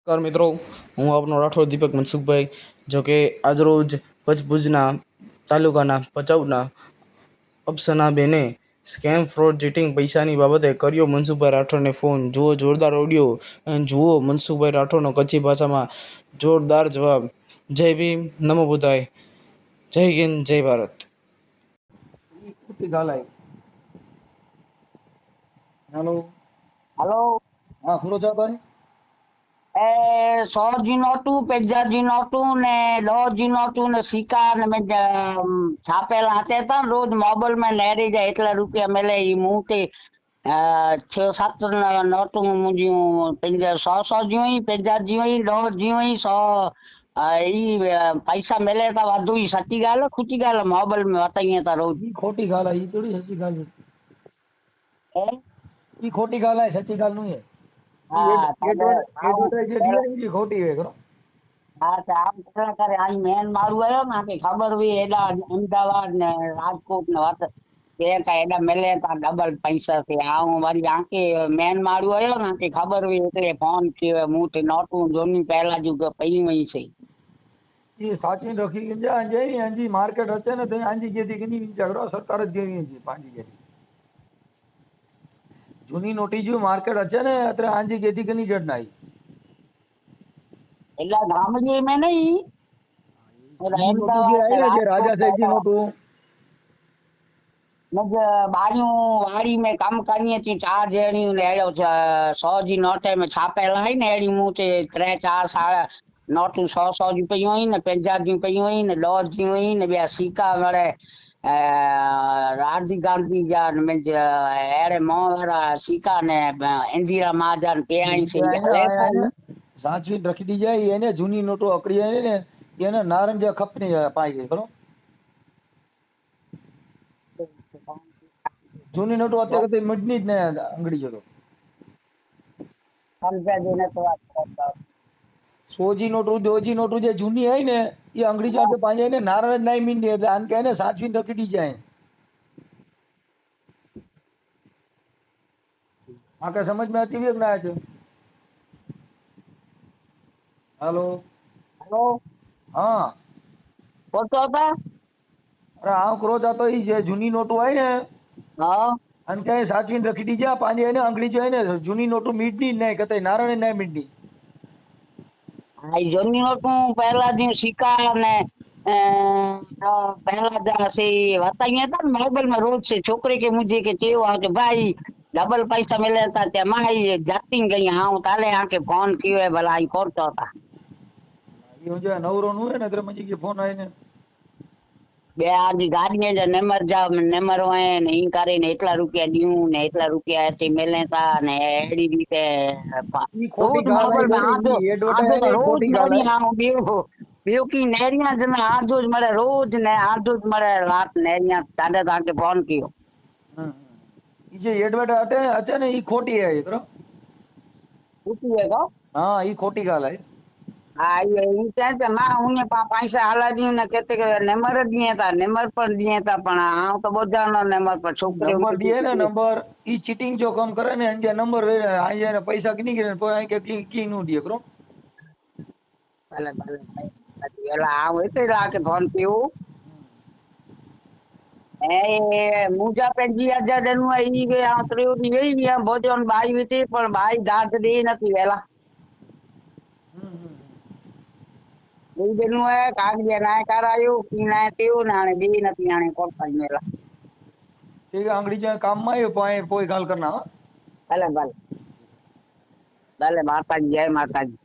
નમસ્કાર મિત્રો, હું આપનો રાઠોડ દીપક મનસુખભાઈ. જો કે આજરોજ કચ્છ ભુજના તાલુકાના ભચાઉના અફસાનાબેને સ્કેમ ફ્રોડ ચીટિંગ પૈસાની બાબતે કર્યો મનસુખભાઈ રાઠોડને ફોન. જુઓ જોરદાર ઓડિયો અને જુઓ મનસુખભાઈ રાઠોડનો કચ્છી ભાષામાં જોરદાર જવાબ. જય ભીમ, નમો બુદ્ધાય, જય હિન્દ, જય ભારત. હેલો હલો હા ખુરોજાભાઈ એ 100 નોટું 50 નોટું ને 10 નોટું ને સિક્કા ને મેં છાપેલા હતા ને રોજ મોબાઈલ માં નેરી જાય એટલા રૂપિયા મળે ઈ મોટી 6-7 નોટું મુજ્યું 100 જીવી 50 જીવી 10 જીવી 100 ઈ પૈસા મળે તા વધુ ઈ સચ્ચી ગાલ ખોટી ગાલ મોબાઈલ में बताइए ता रोज ઈ ખોટી ગાલ ઈ થોડી સચ્ચી ગાલ है ઈ ખોટી ગાલ હે સચ્ચી ગાલ નહીં હે हाँ એડવર્ટાઇઝ જે દીએ ઈ ખોટી હે કરો હા તો આમ કેટલા કરે આ મેન મારું આવ્યો ને કે ખબર હોય એડા અમદાવાદ ને રાજકોટ ને વાત કે એડા મળે તા ડબલ પૈસા થી આ હું મારી આંખે મેન મારું આવ્યો ને કે ખબર હોય એટલે ફોન કર્યો હું તે નોટું જોની પહેલા જ પૈયું હોય છે ઈ સાચી રખી ગંજા અંજે અંજી માર્કેટ હતે ને તે અંજી જેથી કની ઝઘડો સરકાર જ જેવી છે પાંજી જેથી જૂની નોટી જો માર્કેટ હશે ને અત્રે આંજી જેથી કની જડ નાઈ એટલે ગામડી મેં નહીં જૂની નોટું જે આઈ ને જે રાજા સાહેબ જી નોટું बाजू वाड़ी में कम करिए थी 4 जणी ने 100 जी नोटे में छापेला है ने एडी मुंह ते 3-4 साल नोटू 100 जी पई हुई ने 50 जी पई हुई ने 10 जी हुई ने बे सिक्का वड़े राजीव गांधी जा में एरे मोहरा सिक्का ने इंदिरा महाजन पे आई से સાચવી રખી દી જાય એને જૂની નોટો અકડી જાય ને એને નારંજા ખપની પાઈ ગઈ બરો જૂની નોટો અત્યારે કદી મડની જ ને અંગડી જતો रुपया देने तो बात करता 100 जी નોટો 2 जी નોટો જે જૂની હે ને એ અંગડી જાતે પાઈ જાય ને નારણ જ નહીં મીંડી એટલે આન કહે ને સાચવી રખી દી જાય आके समझ में आती है कि ना आती हेलो हेलो हाँ बोलतो होता अरे हाँ करो जातो ही जे जूनी नोटो आई ने हाँ अन के साचवीन रखी दीजा पांजे है ने अंगड़ी जो है ने जूनी नोटो मीटनी नहीं कते नारायण नहीं मीटनी આ જોની નોટું પહેલા દી સિક્કા ને પહેલા से बताइए था मोबाइल में रोज से छोकरे के मुझे के चेव आ के भाई डबल पैसा मिले था ते माई जाती गई हाँ ताले आके फोन कियो है भला आई करतो था ये जो नवरो नु है ने तेरे मजी के फोन आए ने બે આજી ગાડીએ જે નંબર જા નંબર હોય ને ઈ કરીને એટલા રૂપિયા દીઉં ને એટલા રૂપિયા થી મેલે તા ને એડી રીતે ई खोटी રોજ गाल आई મોબાઈલ में थोड़ी આજો ई આજો एडवर्टाइज તો है રોજ खोटी गाल નેરી है આવું બેવ की नेरिया जना आजो ज मरे रोज ने आजो ज मरे रात नेरिया ताडे ताके फोन कियो ई जे एडवर्टाइज आते हैं अच्छा ने ई खोटी है ये करो पूछी है तो हाँ ई खोटी गाल है हाँ ये ઈ કહે માં ઉને પૈસા હાલા દી ને કેતે કે નંબર દીએ તા નંબર પર દીए ता पण આ તો બોજાનો નંબર પર છોકરી नंबर दिए ना नंबर ई चीटिंग जो काम करे ने अंजे नंबर आई ने पैसा किनी गिरे तो आई के की नु दिए करो ભલે ભલે એલા આવ એટલે રાકે ફોન કિયો એ મુજા 50,000 દેનું ઈ કે આ ત્રિયો ની વેઈ ની બોજોન બાઈ વીતી પણ બાઈ દાંત દે નથી વેલા એ દેનું હે કાગડિયા નાય કરાયો કી નાય તેઓ નાણે દે નથી આણે કોરતા મેલા ठीक है अंगड़ी जो काम में आयो पाए कोई गाल करना हाँ ભલે ભલે ભલે માતાજી જય માતાજી